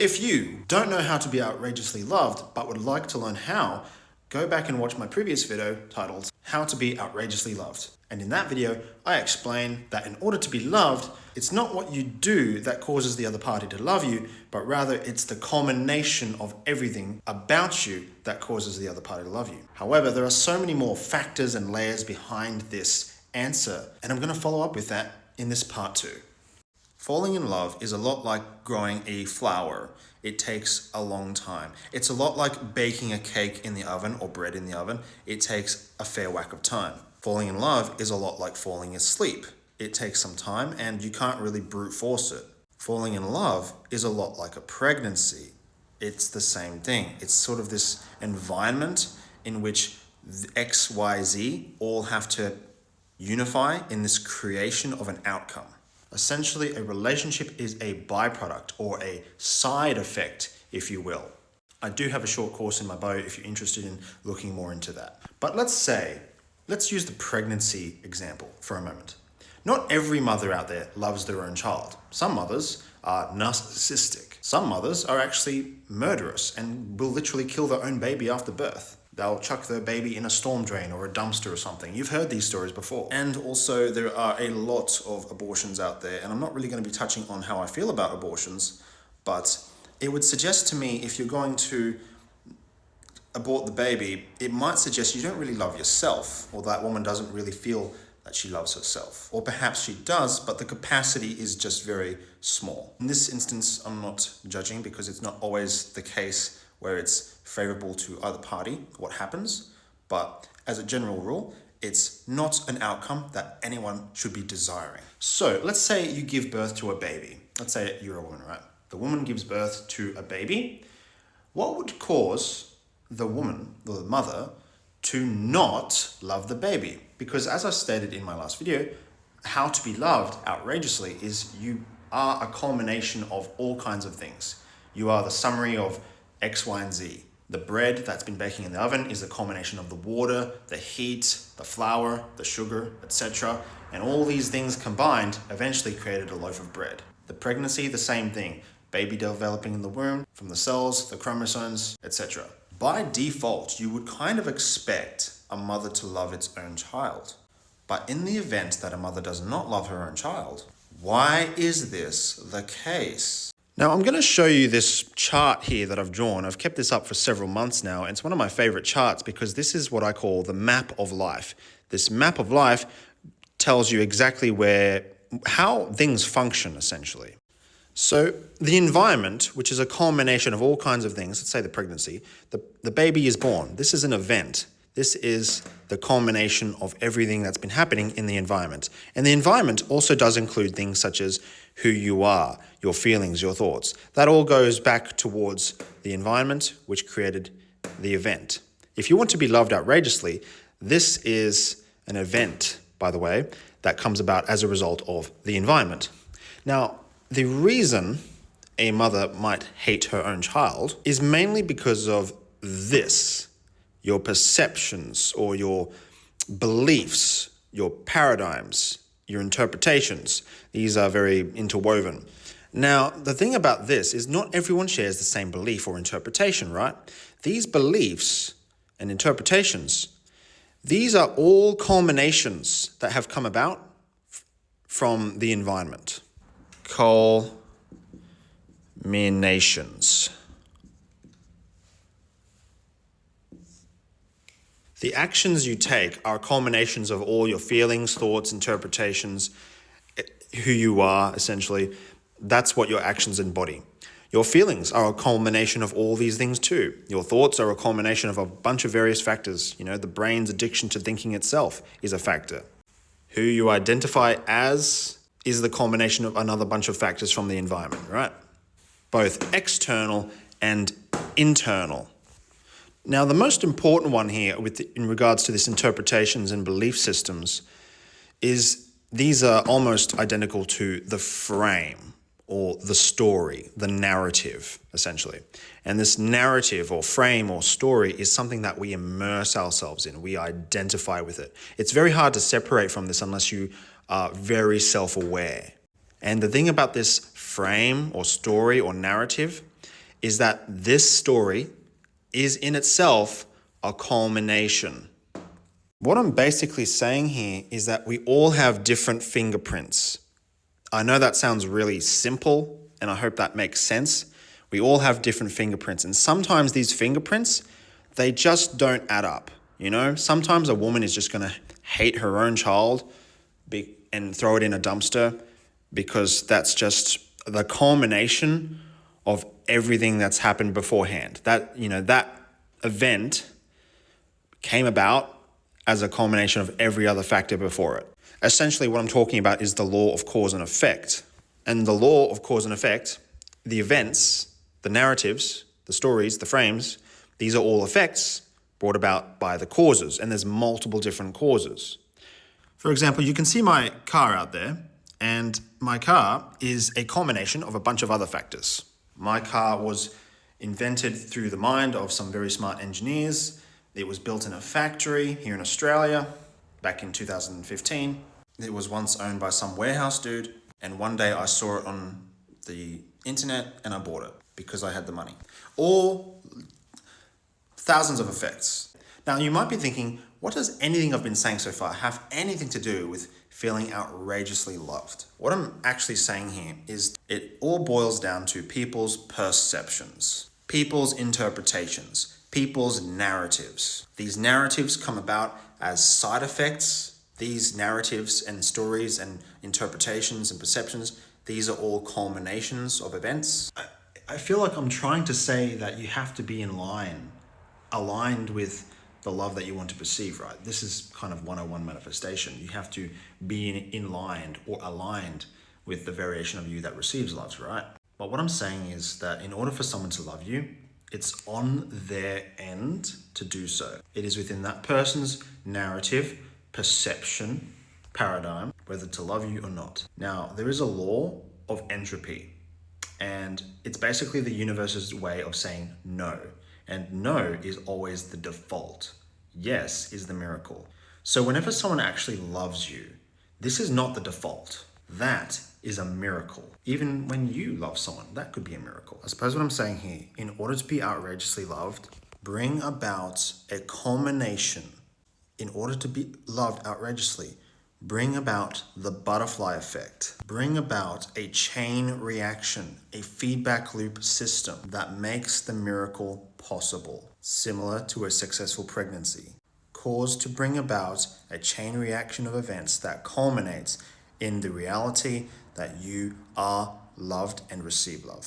If you don't know how to be outrageously loved but would like to learn how, go back and watch my previous video titled How to Be Outrageously Loved. And in that video, I explain that in order to be loved, it's not what you do that causes the other party to love you, but rather it's the culmination of everything about you that causes the other party to love you. However, there are so many more factors and layers behind this answer, and I'm going to follow up with that in this part 2. Falling in love is a lot like growing a flower. It takes a long time. It's a lot like baking a cake in the oven or bread in the oven. It takes a fair whack of time. Falling in love is a lot like falling asleep. It takes some time and you can't really brute force it. Falling in love is a lot like a pregnancy. It's the same thing. It's sort of this environment in which X, Y, Z all have to unify in this creation of an outcome. Essentially, a relationship is a byproduct or a side effect, if you will. I do have a short course in my bio if you're interested in looking more into that. But let's use the pregnancy example for a moment. Not every mother out there loves their own child. Some mothers are narcissistic. Some mothers are actually murderous and will literally kill their own baby after birth. They'll chuck their baby in a storm drain or a dumpster or something. You've heard these stories before. And also there are a lot of abortions out there, and I'm not really going to be touching on how I feel about abortions, but it would suggest to me if you're going to abort the baby, it might suggest you don't really love yourself, or that woman doesn't really feel that she loves herself. Or perhaps she does, but the capacity is just very small. In this instance, I'm not judging because it's not always the case where it's favorable to either party, what happens, but as a general rule, it's not an outcome that anyone should be desiring. So let's say you give birth to a baby. Let's say you're a woman, right? The woman gives birth to a baby. What would cause the woman, the mother, to not love the baby? Because as I stated in my last video, how to be loved outrageously is you are a culmination of all kinds of things. You are the summary of X, Y, and Z. The bread that's been baking in the oven is a combination of the water, the heat, the flour, the sugar, etc. And all these things combined eventually created a loaf of bread. The pregnancy, the same thing. Baby developing in the womb from the cells, the chromosomes, etc. By default, you would kind of expect a mother to love its own child. But in the event that a mother does not love her own child, why is this the case? Now, I'm going to show you this chart here that I've drawn. I've kept this up for several months now, and it's one of my favorite charts because this is what I call the map of life. This map of life tells you exactly how things function, essentially. So the environment, which is a culmination of all kinds of things, let's say the pregnancy, the baby is born. This is an event. This is the culmination of everything that's been happening in the environment. And the environment also does include things such as who you are, your feelings, your thoughts. That all goes back towards the environment, which created the event. If you want to be loved outrageously, this is an event, by the way, that comes about as a result of the environment. Now, the reason a mother might hate her own child is mainly because of this. Your perceptions or your beliefs, your paradigms, your interpretations. These are very interwoven. Now, the thing about this is not everyone shares the same belief or interpretation, right? These beliefs and interpretations, these are all culminations that have come about from the environment. Culminations. The actions you take are culminations of all your feelings, thoughts, interpretations, who you are, essentially. That's what your actions embody. Your feelings are a culmination of all these things too. Your thoughts are a culmination of a bunch of various factors. The brain's addiction to thinking itself is a factor. Who you identify as is the culmination of another bunch of factors from the environment, right? Both external and internal. Now, the most important one here in regards to this interpretations and belief systems is these are almost identical to the frame or the story, the narrative, essentially. And this narrative or frame or story is something that we immerse ourselves in. We identify with it. It's very hard to separate from this unless you are very self-aware. And the thing about this frame or story or narrative is that this story is in itself a culmination. What I'm basically saying here is that we all have different fingerprints. I know that sounds really simple, and I hope that makes sense. We all have different fingerprints, and sometimes these fingerprints, they just don't add up. Sometimes a woman is just going to hate her own child and throw it in a dumpster because that's just the culmination of everything that's happened beforehand. That event came about as a culmination of every other factor before it. Essentially, what I'm talking about is the law of cause and effect. And the law of cause and effect, the events, the narratives, the stories, the frames, these are all effects brought about by the causes, and there's multiple different causes. For example, you can see my car out there, and my car is a culmination of a bunch of other factors. My car was invented through the mind of some very smart engineers. It was built in a factory here in Australia back in 2015. It was once owned by some warehouse dude, and one day I saw it on the internet and I bought it because I had the money. All thousands of effects. Now you might be thinking, what does anything I've been saying so far have anything to do with feeling outrageously loved? What I'm actually saying here is it all boils down to people's perceptions, people's interpretations, people's narratives. These narratives come about as side effects. These narratives and stories and interpretations and perceptions, these are all culminations of events. I feel like I'm trying to say that you have to be aligned with the love that you want to perceive, right? This is kind of 101 manifestation. You have to be in line or aligned with the variation of you that receives love, right? But what I'm saying is that in order for someone to love you, it's on their end to do so. It is within that person's narrative, perception, paradigm, whether to love you or not. Now, there is a law of entropy, and it's basically the universe's way of saying no. And no is always the default. Yes is the miracle. So whenever someone actually loves you, this is not the default. That is a miracle. Even when you love someone, that could be a miracle. I suppose what I'm saying here, in order to be outrageously loved, bring about a culmination. In order to be loved outrageously, bring about the butterfly effect. Bring about a chain reaction, a feedback loop system that makes the miracle possible, similar to a successful pregnancy. Cause to bring about a chain reaction of events that culminates in the reality that you are loved and receive love.